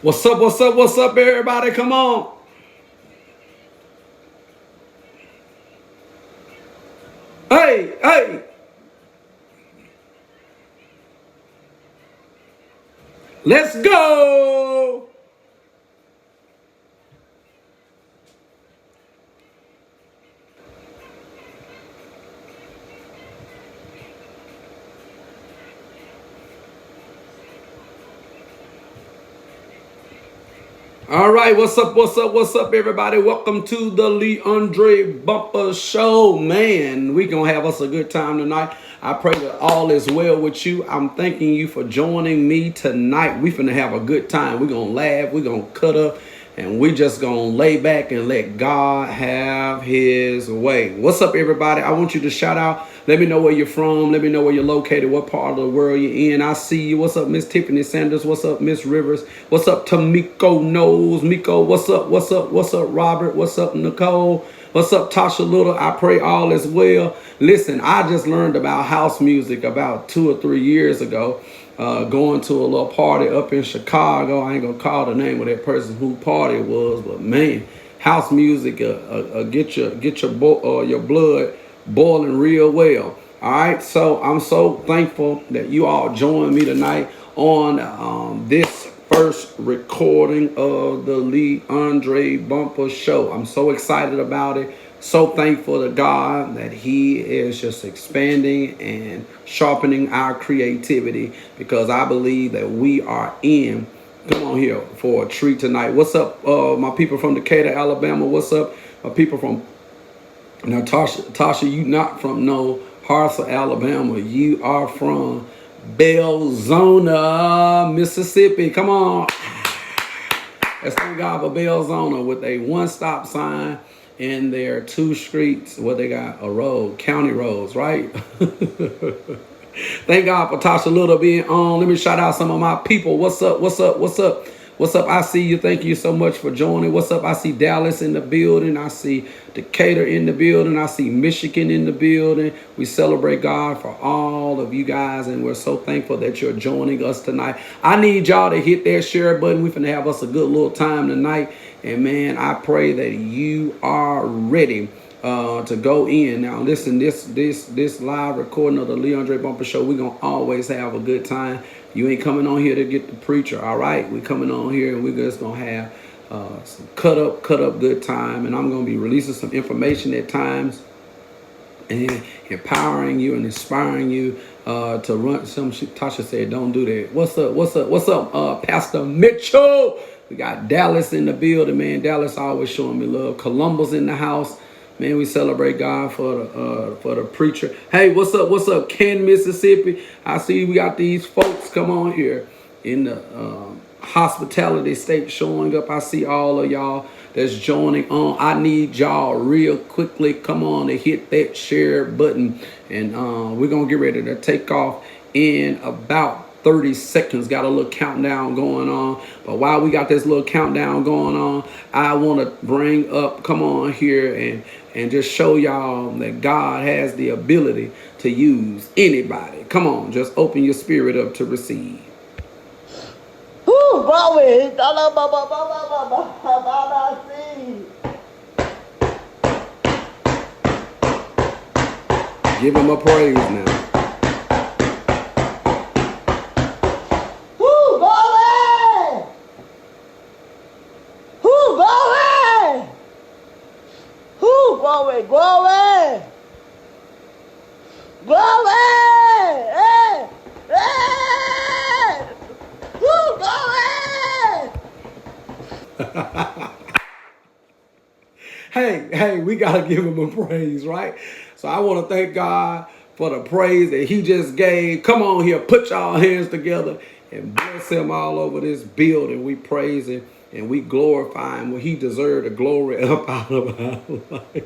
What's up, what's up, what's up, everybody? Come on. Hey, hey. Let's go. All right, what's up, what's up, what's up, everybody? Welcome to the LeAundrae Bumpus show. Man, we gonna have us a good time tonight. I pray that all is well with you. I'm thanking you for joining me tonight. We finna have a good time. We're gonna laugh, we're gonna cut up, and we just gonna lay back and let God have his way. What's up, everybody? I want you to shout out. Let me know where you're from. Let me know where you're located, what part of the world you're in. I see you. What's up, Miss Tiffany Sanders? What's up, Miss Rivers? What's up, Tamiko Knows? Miko, what's up? What's up? What's up, Robert? What's up, Nicole? What's up, Tasha Little? I pray all is well. Listen, I just learned about house music about 2 or 3 years ago. Going to a little party up in Chicago. I ain't gonna call the name of that person who party it was, but man, house music get your blood boiling real well. All right, so I'm so thankful that you all joined me tonight on this first recording of the LeAundrae Bumpus show. I'm so excited about it. So thankful to God that he is just expanding and sharpening our creativity, because I believe that we are in, come on here, for a treat tonight. What's up, my people from Decatur, Alabama? What's up, my people from, now Tasha, you not from no Hartselle, Alabama. You are from Belzona, Mississippi. Come on. Let's thank God for Belzona with a one-stop sign in their 2 streets where they got a road, county roads, right? Thank God for Tasha Little being on. Let me shout out some of my people. What's up? What's up? What's up? What's up? I see you. Thank you so much for joining. What's up? I see Dallas in the building. I see Decatur in the building. I see Michigan in the building. We celebrate God for all of you guys, and we're so thankful that you're joining us tonight. I need y'all to hit that share button. We're finna have us a good little time tonight. And man, I pray that you are ready to go in. Now listen, this live recording of the LeAundrae Bumpus show, we're gonna always have a good time. You ain't coming on here to get the preacher, all right? We're coming on here and we're just gonna have some cut up good time, and I'm gonna be releasing some information at times and empowering you and inspiring you to run. Tasha said, don't do that. What's up, Pastor Mitchell? We got Dallas in the building, man. Dallas always showing me love. Columbus in the house. Man, we celebrate God for the preacher. Hey, what's up, Ken, Mississippi? I see we got these folks come on here in the hospitality state showing up. I see all of y'all that's joining on. I need y'all real quickly. Come on and hit that share button. And we're going to get ready to take off in about 30 seconds. Got a little countdown going on. But while we got this little countdown going on, I want to bring up, come on here and just show y'all that God has the ability to use anybody. Come on, just open your spirit up to receive. Glory. Give him a praise now. Glory, glory, glory, hey, hey, glory. Hey, we got to give him a praise, right? So I want to thank God for the praise that he just gave. Come on here, put y'all hands together and bless him all over this building. We praise him and we glorify him when he deserved the glory up out of our life.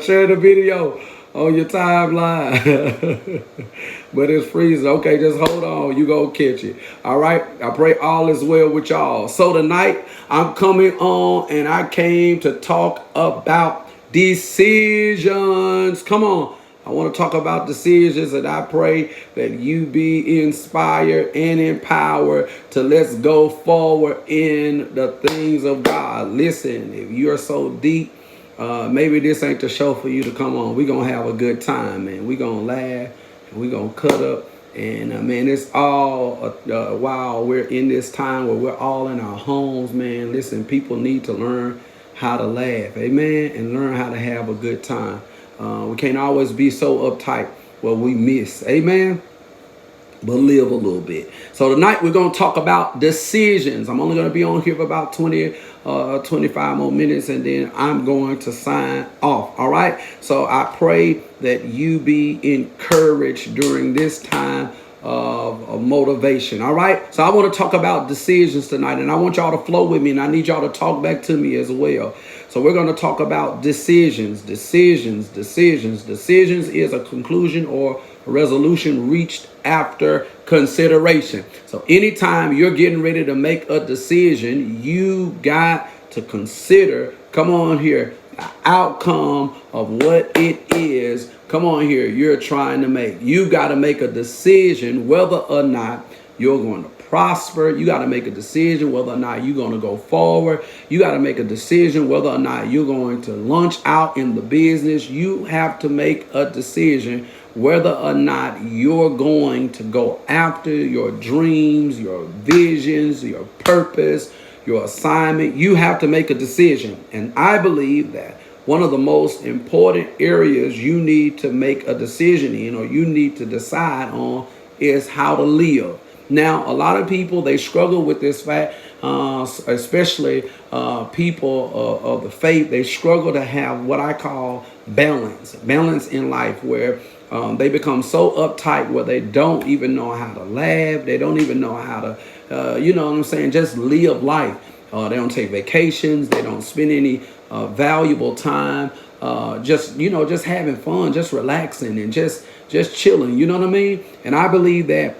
Share the video on your timeline. But it's freezing. Okay, just hold on. You go catch it. All right. I pray all is well with y'all. So tonight I'm coming on and I came to talk about decisions. Come on. I want to talk about decisions, and I pray that you be inspired and empowered to let's go forward in the things of God. Listen, if you're so deep, maybe this ain't the show for you to come on. We're going to have a good time, man. We're going to laugh, and we're going to cut up. And man, it's all while we're in this time where we're all in our homes, man. Listen, people need to learn how to laugh, amen, and learn how to have a good time. We can't always be so uptight where we miss, amen, but live a little bit. So tonight we're going to talk about decisions. I'm only going to be on here for about 25 more minutes, and then I'm going to sign off. All right. So I pray that you be encouraged during this time of motivation. All right. So I want to talk about decisions tonight, and I want y'all to flow with me, and I need y'all to talk back to me as well. So we're going to talk about decisions. Decisions is a conclusion or a resolution reached after consideration. So anytime you're getting ready to make a decision, you got to consider, come on here, the outcome of what it is, come on here, you're trying to make. You got to make a decision whether or not you're going to prosper. You got to make a decision whether or not you're going to go forward. You got to make a decision whether or not you're going to launch out in the business. You have to make a decision whether or not you're going to go after your dreams, your visions, your purpose, your assignment. You have to make a decision. And I believe that one of the most important areas you need to make a decision in, or you need to decide on, is how to live. Now, a lot of people, they struggle with this fact, especially people of the faith. They struggle to have what I call balance in life, where they become so uptight where they don't even know how to laugh. They don't even know how to, you know what I'm saying, just live life. They don't take vacations. They don't spend any valuable time just having fun, just relaxing and just chilling. You know what I mean? And I believe that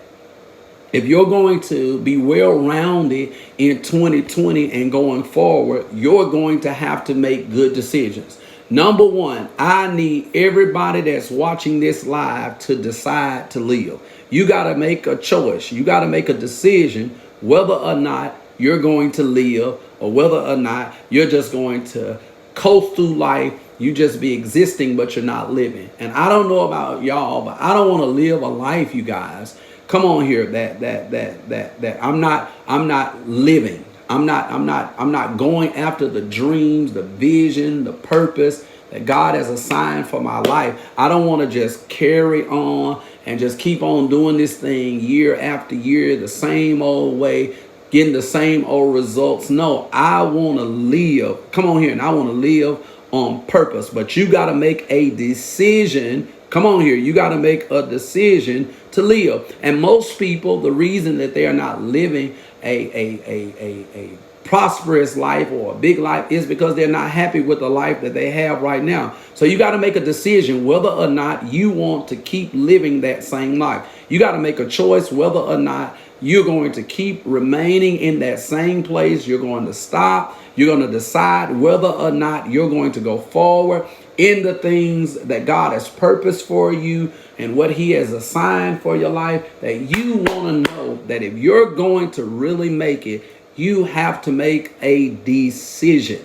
if you're going to be well-rounded in 2020 and going forward, you're going to have to make good decisions. Number one, I need everybody that's watching this live to decide to live. You got to make a choice. You got to make a decision whether or not you're going to live, or whether or not you're just going to coast through life. You just be existing, but you're not living. And I don't know about y'all, but I don't want to live a life, you guys. Come on here, that I'm not living. I'm not going after the dreams, the vision, the purpose that God has assigned for my life. I don't want to just carry on and just keep on doing this thing year after year, the same old way, getting the same old results. No, I want to live. Come on here, and I want to live on purpose. But you got to make a decision. Come on here, you got to make a decision to live. And most people, the reason that they are not living a prosperous life or a big life is because they're not happy with the life that they have right now. So you got to make a decision whether or not you want to keep living that same life. You got to make a choice whether or not you're going to keep remaining in that same place. You're going to stop. You're going to decide whether or not you're going to go forward in the things that God has purposed for you and what he has assigned for your life. That you want to know that if you're going to really make it, you have to make a decision.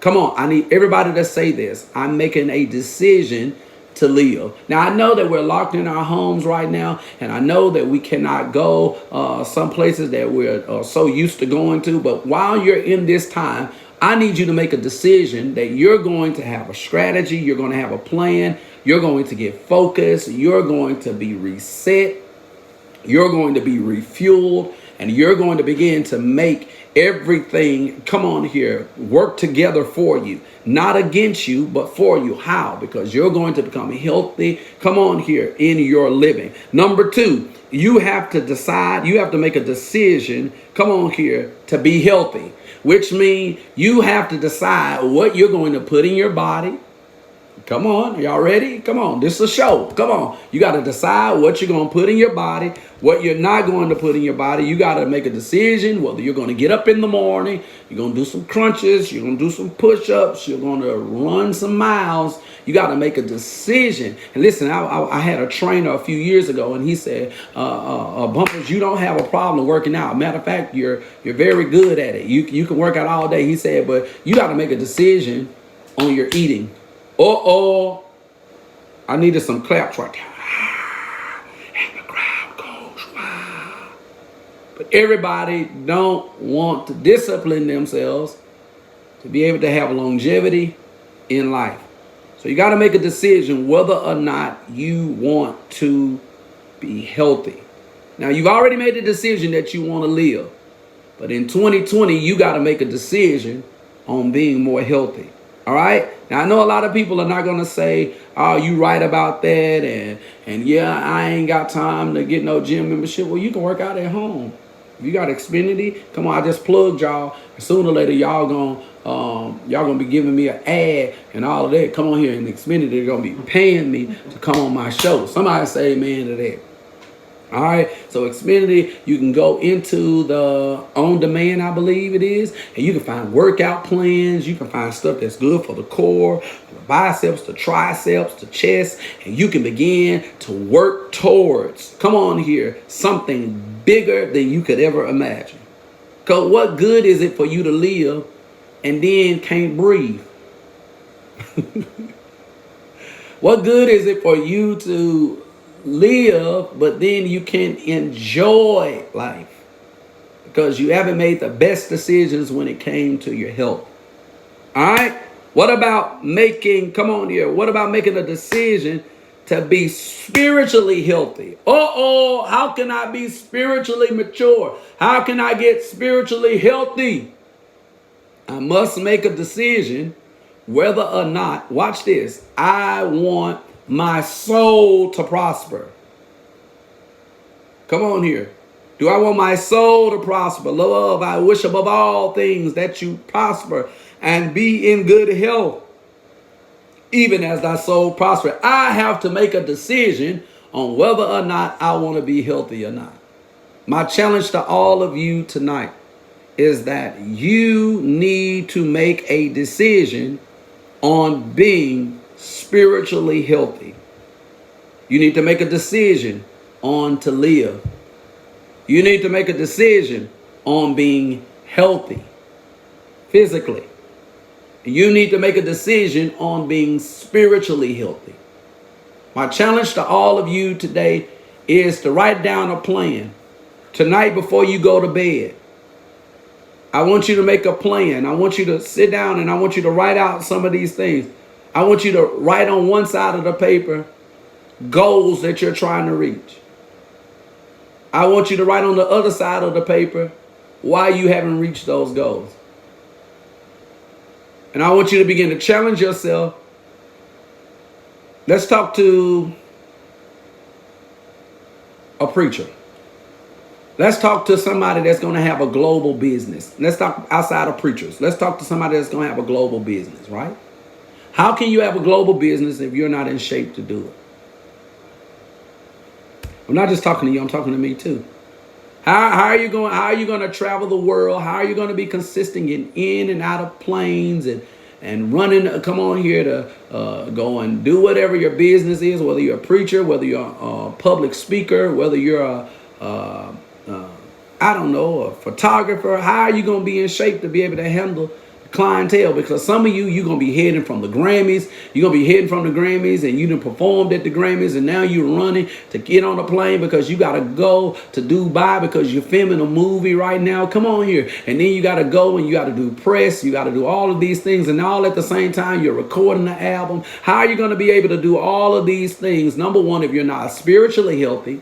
Come on, I need everybody to say this. I'm making a decision to live. Now, I know that we're locked in our homes right now, and I know that we cannot go some places that we're so used to going to. But while you're in this time, I need you to make a decision that you're going to have a strategy. You're going to have a plan. You're going to get focused. You're going to be reset. You're going to be refueled, and you're going to begin to make everything, come on here, work together for you, not against you, but for you. How? Because you're going to become healthy, come on here, in your living. Number two, you have to decide, you have to make a decision, come on here, to be healthy, which means you have to decide what you're going to put in your body. Come on, y'all ready? Come on, this is a show. Come on, you got to decide what you're going to put in your body, what you're not going to put in your body. You got to make a decision whether you're going to get up in the morning, you're going to do some crunches, you're going to do some push-ups, you're going to run some miles, You got to make a decision. And listen, I had a trainer a few years ago, and he said, Bumpers, you don't have a problem working out. Matter of fact, you're very good at it. You can work out all day. He said, but you got to make a decision on your eating. I needed some claps right there. And the crowd goes, wow. But everybody don't want to discipline themselves to be able to have longevity in life. So you got to make a decision whether or not you want to be healthy. Now, you've already made the decision that you want to live. But in 2020, you got to make a decision on being more healthy. All right? Now, I know a lot of people are not going to say, oh, you right about that. And yeah, I ain't got time to get no gym membership. Well, you can work out at home. If you got Xfinity, come on, I just plugged y'all. Sooner or later, y'all gonna be giving me an ad and all of that. Come on here, and Xfinity, they're gonna be paying me to come on my show. Somebody say amen to that. All right, so Xfinity, you can go into the on demand, I believe it is, and you can find workout plans. You can find stuff that's good for the core, for the biceps, the triceps, the chest, and you can begin to work towards, come on here, something bigger than you could ever imagine. Because what good is it for you to live and then can't breathe? What good is it for you to live, but then you can enjoy life because you haven't made the best decisions when it came to your health? All right. What about making, come on here, what about making a decision to be spiritually healthy? How can I be spiritually mature? How can I get spiritually healthy? I must make a decision whether or not, watch this, I want my soul to prosper. Come on here. Do I want my soul to prosper? Love, I wish above all things that you prosper and be in good health, even as thy soul prosper. I have to make a decision on whether or not I want to be healthy or not. My challenge to all of you tonight is that you need to make a decision on being spiritually healthy. You need to make a decision on to live. You need to make a decision on being healthy physically. You need to make a decision on being spiritually healthy. My challenge to all of you today is to write down a plan. Tonight before you go to bed, I want you to make a plan. I want you to sit down and I want you to write out some of these things. I want you to write on one side of the paper goals that you're trying to reach. I want you to write on the other side of the paper why you haven't reached those goals. And I want you to begin to challenge yourself. Let's talk to a preacher. Let's talk to somebody that's going to have a global business. Let's talk outside of preachers. Let's talk to somebody that's going to have a global business, right? How can you have a global business if you're not in shape to do it? I'm not just talking to you, I'm talking to me too. How are you going to travel the world? How are you going to be consistent in and out of planes and running, come on here to go and do whatever your business is, whether you're a preacher, whether you're a public speaker, whether you're a photographer. How are you going to be in shape to be able to handle clientele? Because some of you're going to be heading from the Grammys. You're going to be heading from the Grammys and you done performed at the Grammys and now you're running to get on a plane because you got to go to Dubai because you're filming a movie right now. Come on here. And then you got to go and you got to do press. You got to do all of these things and all at the same time you're recording the album. How are you going to be able to do all of these things? Number one, if you're not spiritually healthy,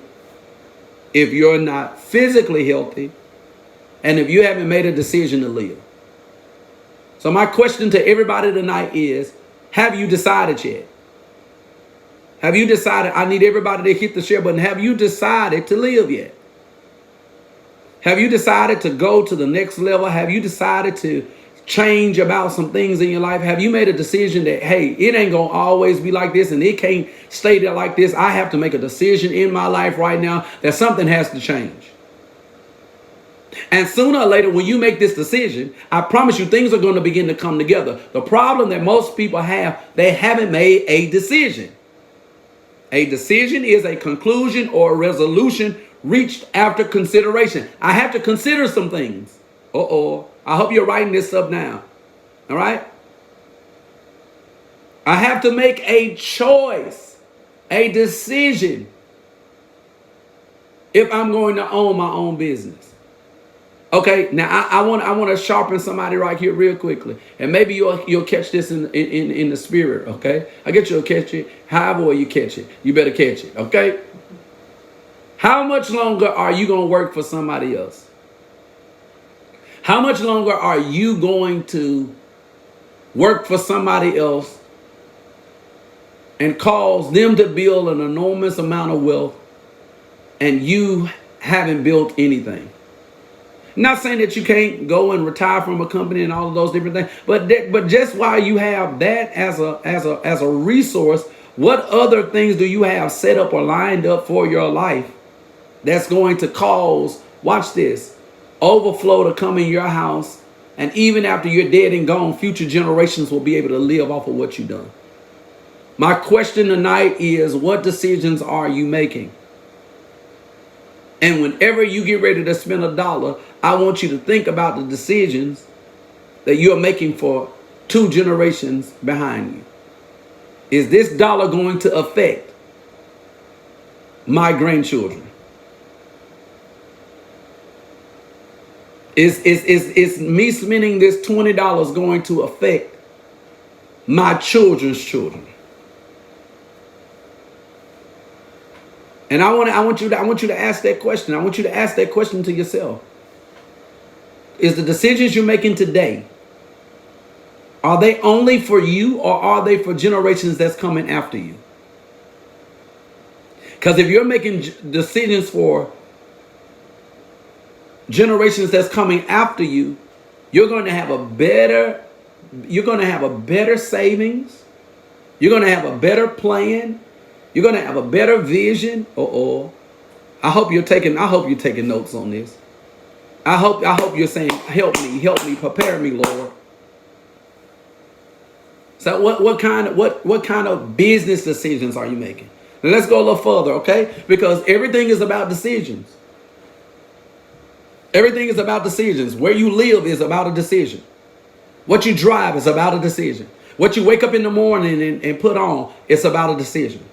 if you're not physically healthy, and if you haven't made a decision to live. So my question to everybody tonight is, have you decided yet? Have you decided? I need everybody to hit the share button. Have you decided to live yet? Have you decided to go to the next level? Have you decided to change about some things in your life? Have you made a decision that, hey, it ain't going to always be like this and it can't stay there like this? I have to make a decision in my life right now that something has to change. And sooner or later, when you make this decision, I promise you things are going to begin to come together. The problem that most people have, they haven't made a decision. A decision is a conclusion or a resolution reached after consideration. I have to consider some things. I hope you're writing this stuff down. All right? I have to make a choice, a decision, if I'm going to own my own business. Okay, now I want to sharpen somebody right here real quickly, and maybe you'll catch this in the spirit. Okay, I get you'll catch it. However you catch it, you better catch it. Okay. How much longer are you going to work for somebody else? How much longer are you going to work for somebody else and cause them to build an enormous amount of wealth, and you haven't built anything? Not saying that you can't go and retire from a company and all of those different things, but just while you have that as a resource, what other things do you have set up or lined up for your life that's going to cause, watch this, overflow to come in your house, and even after you're dead and gone, future generations will be able to live off of what you've done? My question tonight is, what decisions are you making? And whenever you get ready to spend $1, I want you to think about the decisions that you're making for 2 generations behind you. Is this dollar going to affect my grandchildren? Is me spending this $20 going to affect my children's children? And I want you to ask that question. I want you to ask that question to yourself. Is the decisions you're making today, are they only for you, or are they for generations that's coming after you? Because if you're making decisions for generations that's coming after you, you're going to have a better savings. You're going to have a better plan. You're going to have a better vision. I hope you're taking notes on this. I hope you're saying, help me, prepare me, Lord. So what kind of business decisions are you making? Now let's go a little further, okay? Because everything is about decisions. Everything is about decisions. Where you live is about a decision. What you drive is about a decision. What you wake up in the morning and put on, it's about a decision.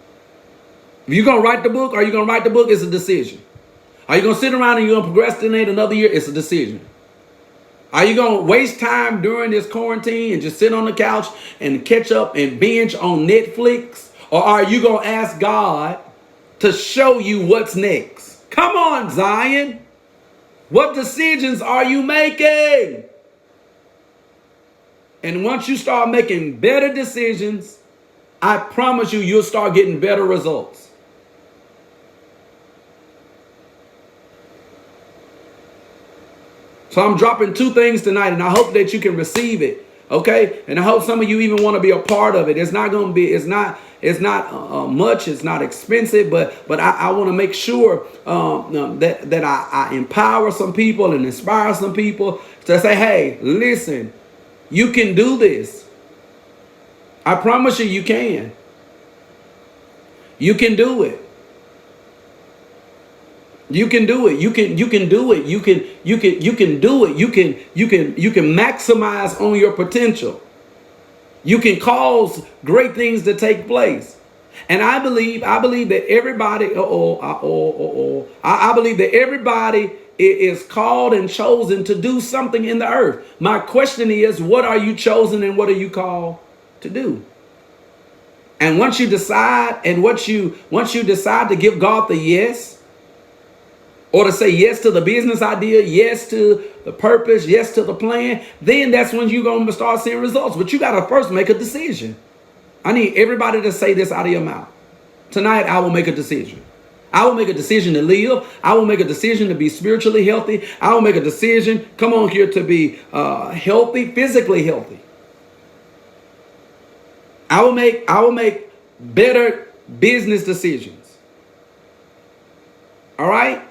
If you're going to write the book, are you going to write the book? It's a decision. Are you going to sit around and you're going to procrastinate another year? It's a decision. Are you going to waste time during this quarantine and just sit on the couch and catch up and binge on Netflix? Or are you going to ask God to show you what's next? Come on, Zion. What decisions are you making? And once you start making better decisions, I promise you, you'll start getting better results. So I'm dropping 2 things tonight, and I hope that you can receive it. Okay. And I hope some of you even want to be a part of it. It's not going to be, it's not much. It's not expensive, but I want to make sure that I empower some people and inspire some people to say, hey, listen, you can do this. I promise you, you can. You can do it. You can do it. You can do it. You can do it. You can maximize on your potential. You can cause great things to take place. And I believe that everybody, I believe that everybody is called and chosen to do something in the earth. My question is, what are you chosen and what are you called to do? And once you decide to give God the yes, or to say yes to the business idea, yes to the purpose, yes to the plan, then that's when you're going to start seeing results. But you got to first make a decision. I need everybody to say this out of your mouth. Tonight, I will make a decision. I will make a decision to live. I will make a decision to be spiritually healthy. I will make a decision, come on here, to be healthy, physically healthy. I will make better business decisions. All right?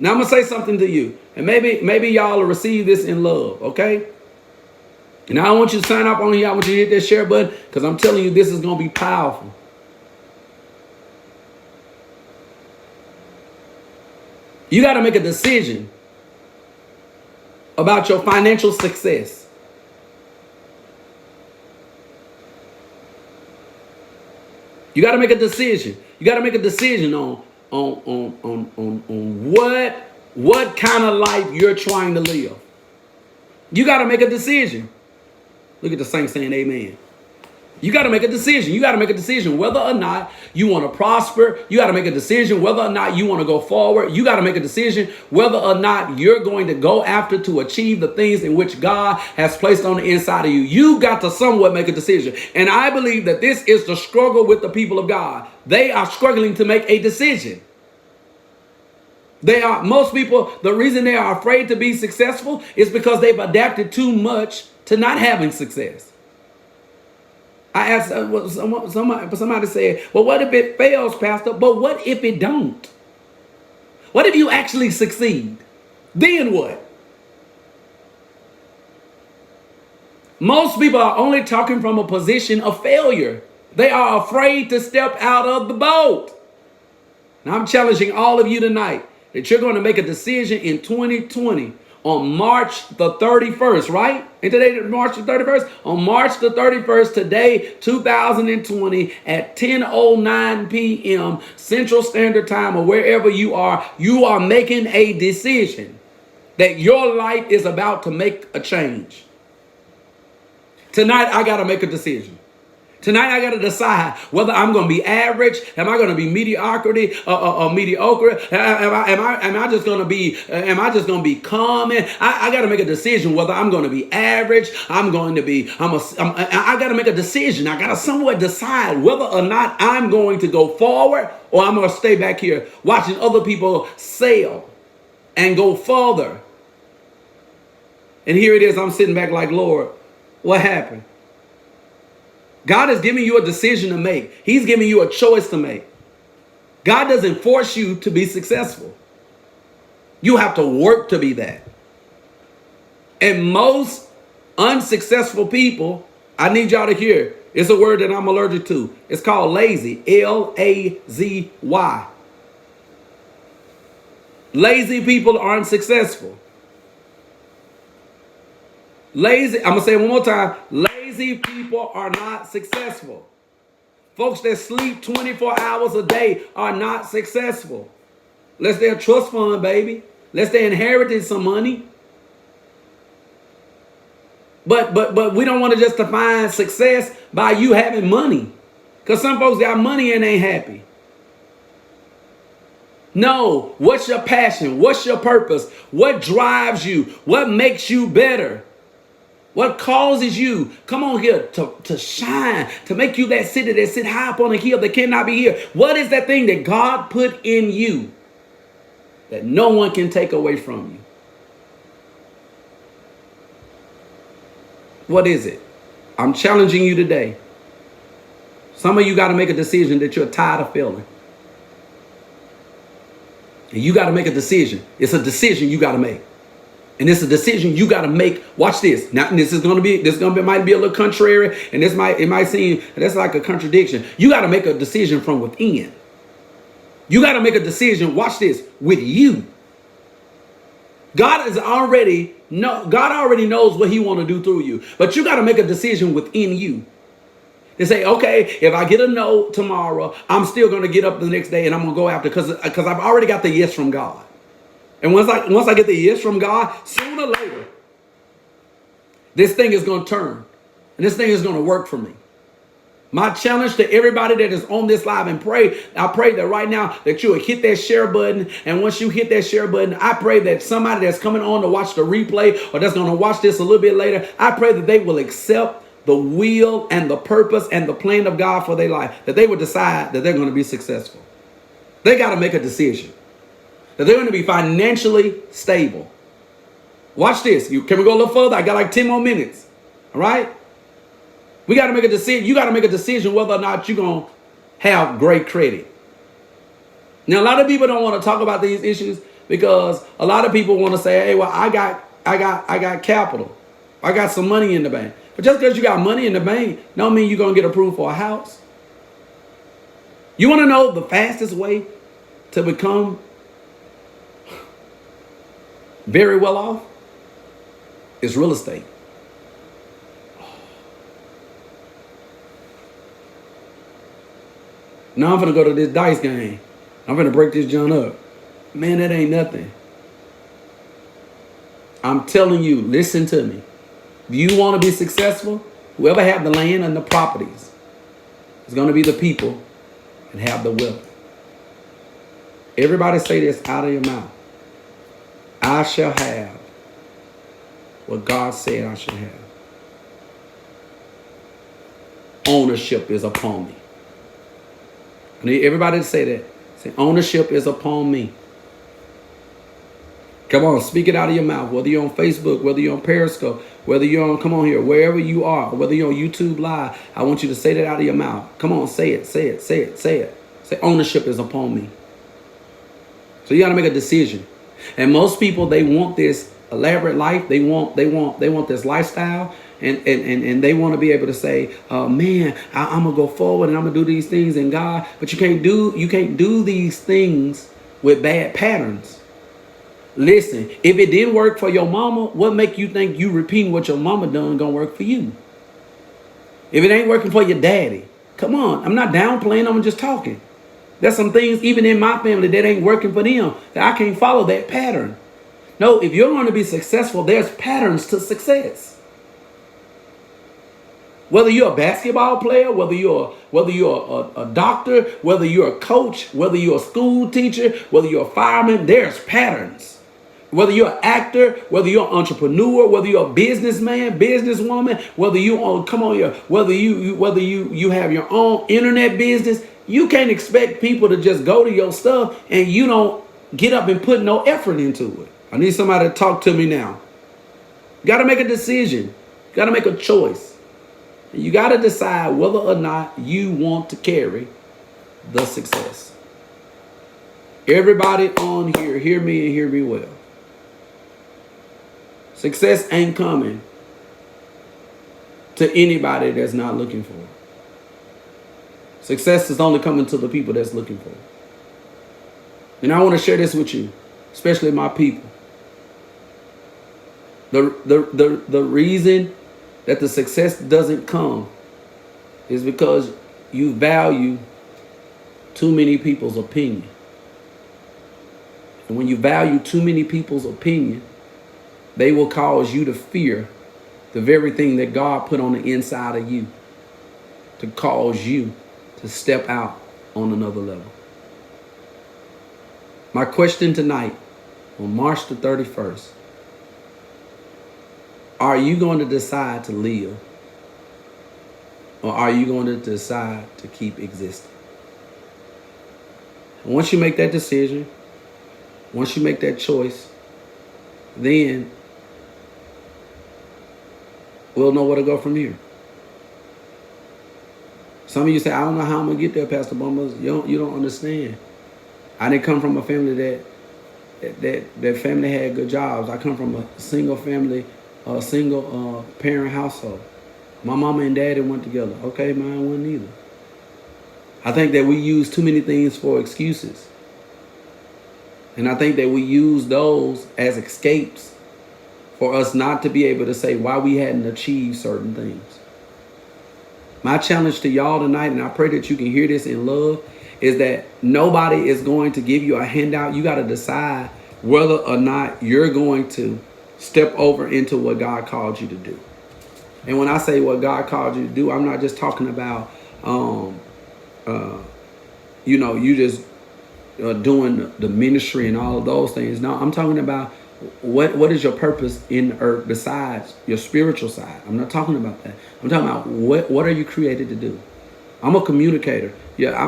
Now I'm gonna say something to you, and maybe y'all will receive this in love, okay? And I want you to sign up on here. I want you to hit that share button because I'm telling you this is gonna be powerful. You got to make a decision about your financial success. You got to make a decision. You got to make a decision on what kind of life you're trying to live. You got to make a decision. Look at the saints saying amen. You got to make a decision. You got to make a decision whether or not you want to prosper. You got to make a decision whether or not you want to go forward. You got to make a decision whether or not you're going to go after to achieve the things in which God has placed on the inside of you. You got to somewhat make a decision. And I believe that this is the struggle with the people of God. They are struggling to make a decision. Most people, the reason they are afraid to be successful is because they've adapted too much to not having success. I asked somebody said, well, what if it fails, Pastor? But what if it don't? What if you actually succeed? Then what? Most people are only talking from a position of failure. They are afraid to step out of the boat. Now I'm challenging all of you tonight that you're going to make a decision in 2020 on March the 31st, right? And today, March the 31st? On March the 31st, today, 2020, at 10:09 p.m. Central Standard Time or wherever you are making a decision that your life is about to make a change. Tonight, I got to make a decision. Tonight, I got to decide whether I'm going to be average. Am I going to be mediocrity or mediocre? Am I just going to be common? I got to make a decision whether I'm going to be average. I got to make a decision. I got to somewhat decide whether or not I'm going to go forward or I'm going to stay back here watching other people sail and go further. And here it is. I'm sitting back like, Lord, what happened? God is giving you a decision to make. He's giving you a choice to make. God doesn't force you to be successful. You have to work to be that. And most unsuccessful people, I need y'all to hear, it's a word that I'm allergic to. It's called lazy. Lazy. Lazy people aren't successful. Lazy, I'm going to say it one more time. Lazy people are not successful. Folks that sleep 24 hours a day are not successful. Unless they're a trust fund, baby. Unless they inherited some money. But we don't want to just define success by you having money. Because some folks got money and ain't happy. No, what's your passion? What's your purpose? What drives you? What makes you better? What causes you, come on here, to shine, to make you that city that sit high up on a hill that cannot be here? What is that thing that God put in you that no one can take away from you? What is it? I'm challenging you today. Some of you got to make a decision that you're tired of failing. And you got to make a decision. It's a decision you got to make. And it's a decision you got to make. Watch this. Now, might be a little contrary, and it might seem that's like a contradiction. You got to make a decision from within. You got to make a decision. Watch this, with you. God already knows what He want to do through you, but you got to make a decision within you. They say, okay, if I get a no tomorrow, I'm still going to get up the next day and I'm going to go after because I've already got the yes from God. And once I get the yes from God, sooner or later, this thing is going to turn. And this thing is going to work for me. My challenge to everybody that is on this live and I pray that right now that you will hit that share button. And once you hit that share button, I pray that somebody that's coming on to watch the replay or that's going to watch this a little bit later, I pray that they will accept the will and the purpose and the plan of God for their life, that they will decide that they're going to be successful. They got to make a decision. That they're going to be financially stable. Watch this. Can we go a little further? I got like 10 more minutes. All right? We got to make a decision. You got to make a decision whether or not you're going to have great credit. Now, a lot of people don't want to talk about these issues Because a lot of people want to say, hey, well, I got capital. I got some money in the bank. But just because you got money in the bank don't mean you're going to get approved for a house. You want to know the fastest way to become very well off? It's real estate. Now I'm going to go to this dice game. I'm going to break this joint up. Man, that ain't nothing. I'm telling you, listen to me. If you want to be successful, whoever have the land and the properties is going to be the people and have the wealth. Everybody say this out of your mouth. I shall have what God said I should have. Ownership is upon me. I need everybody to say that. Say, ownership is upon me. Come on, speak it out of your mouth. Whether you're on Facebook, whether you're on Periscope, whether you're on, come on here, wherever you are, whether you're on YouTube Live, I want you to say that out of your mouth. Come on, say it, say it, say it, say it. Say, ownership is upon me. So you got to make a decision. And most people, they want this elaborate life. They want this lifestyle. And they want to be able to say, man, I'm gonna go forward and I'm gonna do these things in God. But you can't do these things with bad patterns. Listen, if it didn't work for your mama, what make you think you repeating what your mama done gonna work for you? If it ain't working for your daddy, come on. I'm not downplaying, I'm just talking. There's some things even in my family that ain't working for them, that I can't follow that pattern. No, if you're going to be successful, there's patterns to success. Whether you're a basketball player, whether you're a doctor, whether you're a coach, whether you're a school teacher, whether you're a fireman, there's patterns. Whether you're an actor, whether you're an entrepreneur, whether you're a businessman, businesswoman, whether you have your own internet business, you can't expect people to just go to your stuff and you don't get up and put no effort into it. I need somebody to talk to me now. You got to make a decision. You got to make a choice. You got to decide whether or not you want to carry the success. Everybody on here, hear me and hear me well. Success ain't coming to anybody that's not looking for it. Success is only coming to the people that's looking for it. And I want to share this with you, especially my people. The reason that the success doesn't come is because you value too many people's opinion. And when you value too many people's opinion, they will cause you to fear the very thing that God put on the inside of you to cause you to step out on another level. My question tonight, on March the 31st, are you going to decide to live? Or are you going to decide to keep existing? And once you make that decision, once you make that choice, then we'll know where to go from here. Some of you say, I don't know how I'm going to get there, Pastor Bumpus. You don't understand. I didn't come from a family that family had good jobs. I come from a single family, a single parent household. My mama and daddy went together. Okay, mine wasn't either. I think that we use too many things for excuses. And I think that we use those as escapes for us not to be able to say why we hadn't achieved certain things. My challenge to y'all tonight, and I pray that you can hear this in love, is that nobody is going to give you a handout. You got to decide whether or not you're going to step over into what God called you to do. And when I say what God called you to do, I'm not just talking about, you just doing the ministry and all of those things. No, I'm talking about what is your purpose in the earth besides your spiritual side. I'm not talking about that. I'm talking about what are you created to do. I'm a communicator. Yeah,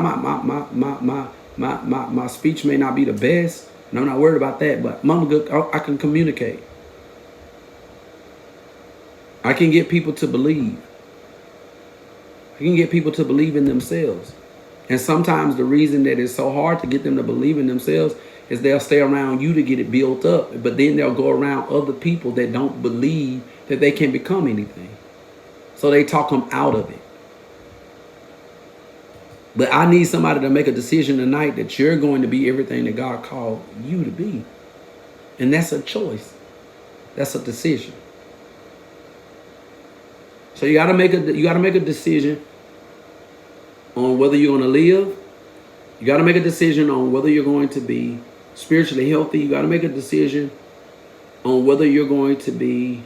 my speech may not be the best, and I'm not worried about that. But I can communicate. I can get people to believe. I can get people to believe in themselves. And sometimes the reason that it's so hard to get them to believe in themselves is they'll stay around you to get it built up, but then they'll go around other people that don't believe that they can become anything. So they talk them out of it. But I need somebody to make a decision tonight that you're going to be everything that God called you to be. And that's a choice. That's a decision. So you got to make a decision on whether you're going to live. You got to make a decision on whether you're going to be spiritually healthy. You got to make a decision on whether you're going to be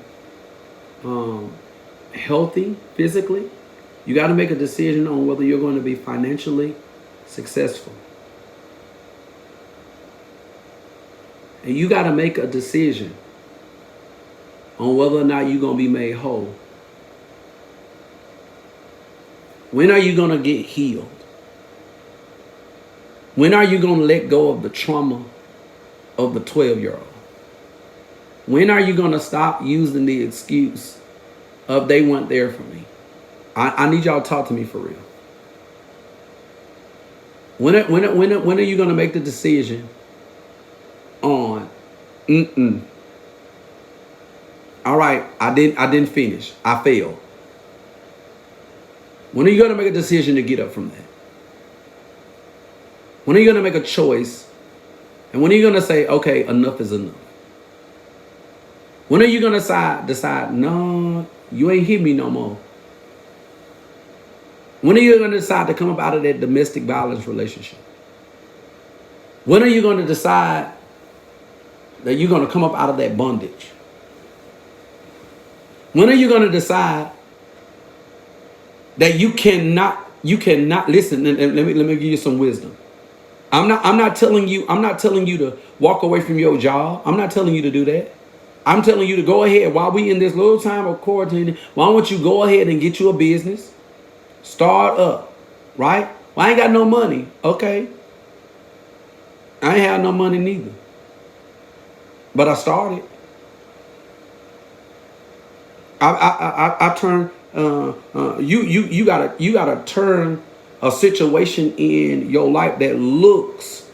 healthy physically. You got to make a decision on whether you're going to be financially successful. And you got to make a decision on whether or not you're going to be made whole. When are you going to get healed? When are you going to let go of the trauma of the 12-year-old? When are you going to stop using the excuse of they weren't there for me? I need y'all to talk to me for real. When are you going to make the decision on, all right, I didn't finish. I failed. When are you going to make a decision to get up from that? When are you going to make a choice? And when are you going to say, okay, enough is enough? When are you going to decide, no, you ain't hit me no more? When are you going to decide to come up out of that domestic violence relationship? When are you going to decide that you're going to come up out of that bondage? When are you going to decide that you cannot listen? And let me give you some wisdom. I'm not telling you to walk away from your job. I'm not telling you to do that. I'm telling you to go ahead while we in this little time of quarantine. Why don't you go ahead and get you a business? Start up, right? Well, I ain't got no money. Okay. I ain't have no money neither. But I started. I turned. You gotta turn a situation in your life that looks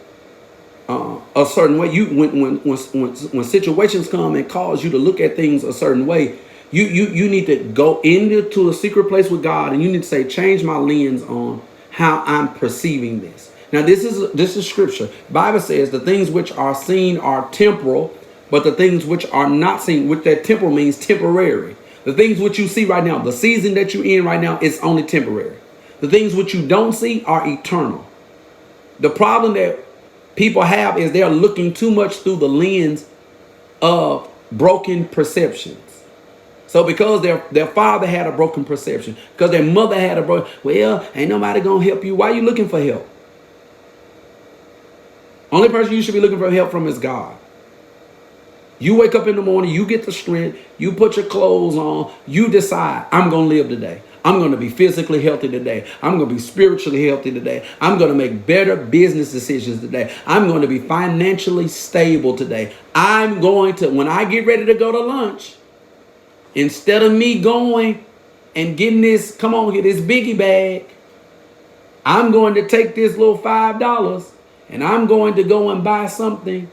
a certain way. When situations come and cause you to look at things a certain way, you need to go into a secret place with God, and you need to say, change my lens on how I'm perceiving this. Now, this is scripture. Bible says the things which are seen are temporal, but the things which are not seen, which that temporal means temporary. The things which you see right now, the season that you're in right now, is only temporary. The things which you don't see are eternal. The problem that people have is they're looking too much through the lens of broken perceptions. So because their father had a broken perception, because their mother had a broken, well, ain't nobody gonna help you. Why are you looking for help? Only person you should be looking for help from is God. You wake up in the morning, you get the strength, you put your clothes on, you decide, I'm going to live today. I'm going to be physically healthy today. I'm going to be spiritually healthy today. I'm going to make better business decisions today. I'm going to be financially stable today. I'm going to, when I get ready to go to lunch, instead of me going and getting this, come on, get this biggie bag, I'm going to take this little $5 and I'm going to go and buy something,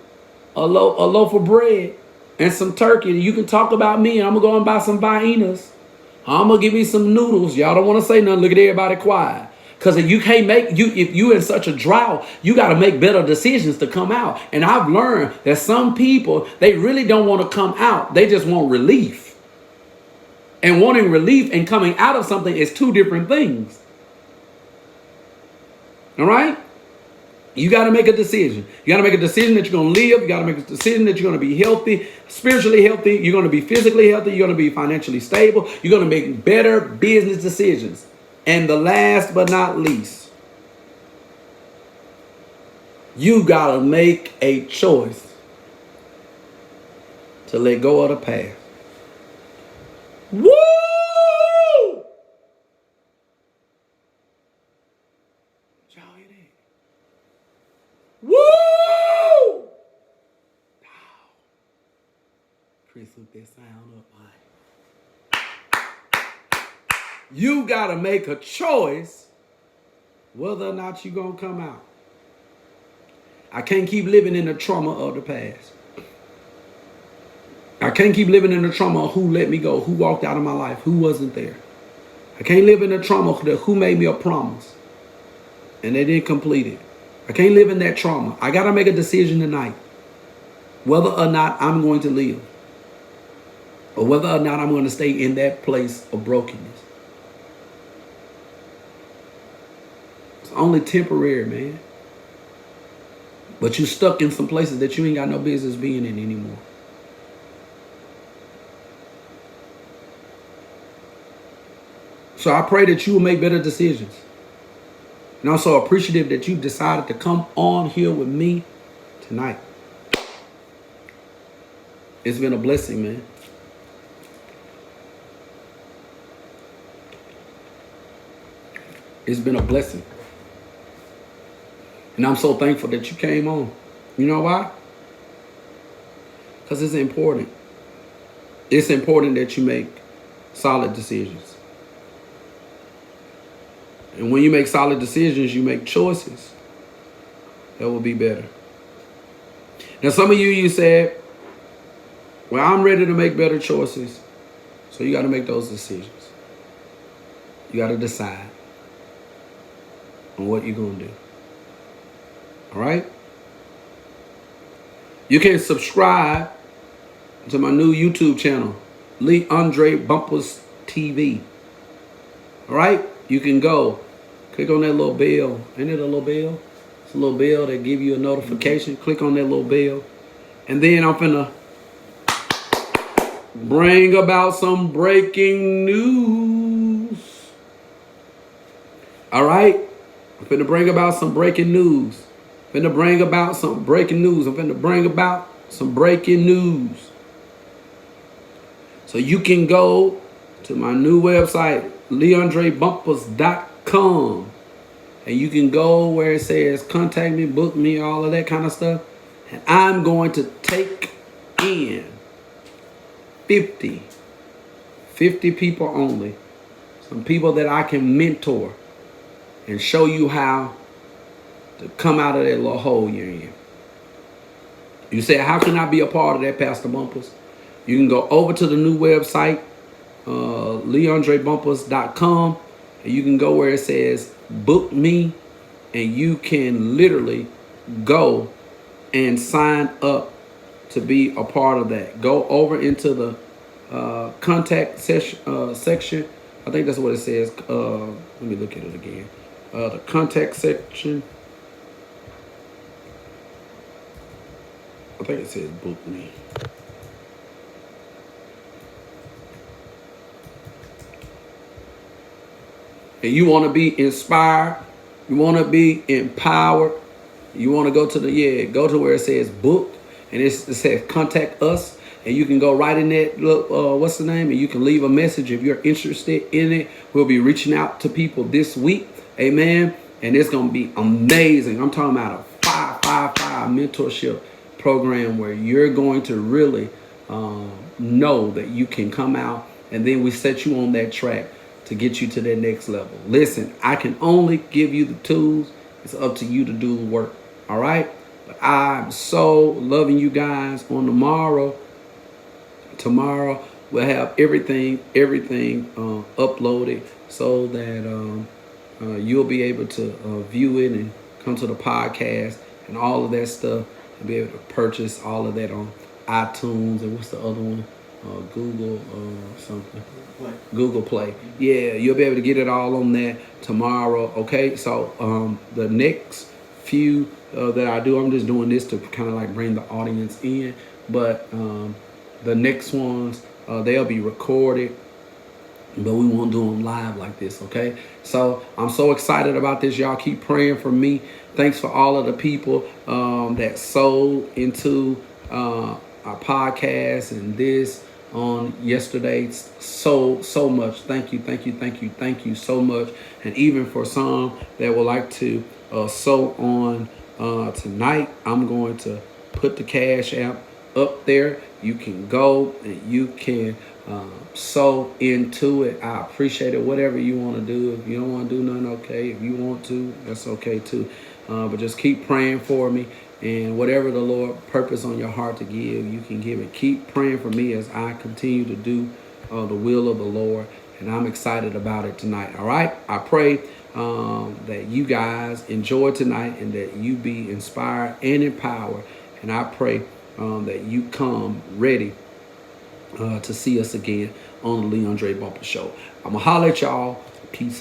a loaf of bread and some turkey. You can talk about me, and I'm going to go and buy some Viennas. I'm going to give me some noodles. Y'all don't want to say nothing. Look at everybody quiet. Because if you can't if you're in such a drought, you got to make better decisions to come out. And I've learned that some people, they really don't want to come out. They just want relief. And wanting relief and coming out of something is two different things. All right? You got to make a decision. You got to make a decision that you're going to live. You got to make a decision that you're going to be healthy, spiritually healthy. You're going to be physically healthy. You're going to be financially stable. You're going to make better business decisions. And the last but not least, you got to make a choice to let go of the past. Woo! Y'all hear that? Woo! Chris, hook that sound up. You got to make a choice whether or not you're going to come out. I can't keep living in the trauma of the past. I can't keep living in the trauma of who let me go, who walked out of my life, who wasn't there. I can't live in the trauma of who made me a promise and they didn't complete it. I can't live in that trauma. I got to make a decision tonight whether or not I'm going to live or whether or not I'm going to stay in that place of brokenness. It's only temporary, man. But you're stuck in some places that you ain't got no business being in anymore. So I pray that you will make better decisions. And I'm so appreciative that you decided to come on here with me tonight. It's been a blessing, man. It's been a blessing. And I'm so thankful that you came on. You know why? Because it's important. It's important that you make solid decisions. And when you make solid decisions, you make choices that will be better. Now, some of you said, well, I'm ready to make better choices. So you got to make those decisions. You got to decide on what you're going to do. All right? You can subscribe to my new YouTube channel, LeAundrae Bumpus TV. All right? You can go, click on that little bell. Ain't it a little bell? It's a little bell that give you a notification. Click on that little bell. And then I'm finna bring about some breaking news. All right? I'm finna bring about some breaking news. I'm finna bring about some breaking news. I'm finna bring about some breaking news. So you can go to my new website, LeAundraeBumpus.com. And you can go where it says contact me, book me, all of that kind of stuff. And I'm going to take in 50 people only. Some people that I can mentor and show you how to come out of that little hole you're in. You say, how can I be a part of that, Pastor Bumpus? You can go over to the new website, LeAundraeBumpus.com, and you can go where it says book me, and you can literally go and sign up to be a part of that. Go over into the contact section. I think that's what it says. Let me look at it again. The contact section. I think it says book me. And you want to be inspired. You want to be empowered. You want to go to go to where it says book. And it says contact us. And you can go right in that, what's the name? And you can leave a message if you're interested in it. We'll be reaching out to people this week. Amen. And it's going to be amazing. I'm talking about a 5-5-5 mentorship program where you're going to really know that you can come out. And then we set you on that track to get you to that next level. Listen, I can only give you the tools. It's up to you to do the work. All right? But I'm so loving you guys. On tomorrow we'll have everything uploaded so that you'll be able to view it and come to the podcast and all of that stuff and be able to purchase all of that on iTunes and what's the other one? Google something. Google Play. Yeah, you'll be able to get it all on there tomorrow. Okay, so the next few that I do, I'm just doing this to kind of like bring the audience in. But the next ones, they'll be recorded, but we won't do them live like this. Okay, so I'm so excited about this. Y'all keep praying for me. Thanks for all of the people that sold into our podcast and this on yesterday. So much. Thank you so much. And even for some that would like to sow on tonight, I'm going to put the Cash App up there. You can go and you can So into it. I appreciate it. Whatever you want to do. If you don't want to do nothing, okay. If you want to, that's okay too. But just keep praying for me. And whatever the Lord purpose on your heart to give, you can give it. Keep praying for me as I continue to do the will of the Lord. And I'm excited about it tonight. All right. I pray that you guys enjoy tonight and that you be inspired and empowered. And I pray that you come ready to see us again on the LeAundrae Bumpus Show. I'm going to holler at y'all. Peace.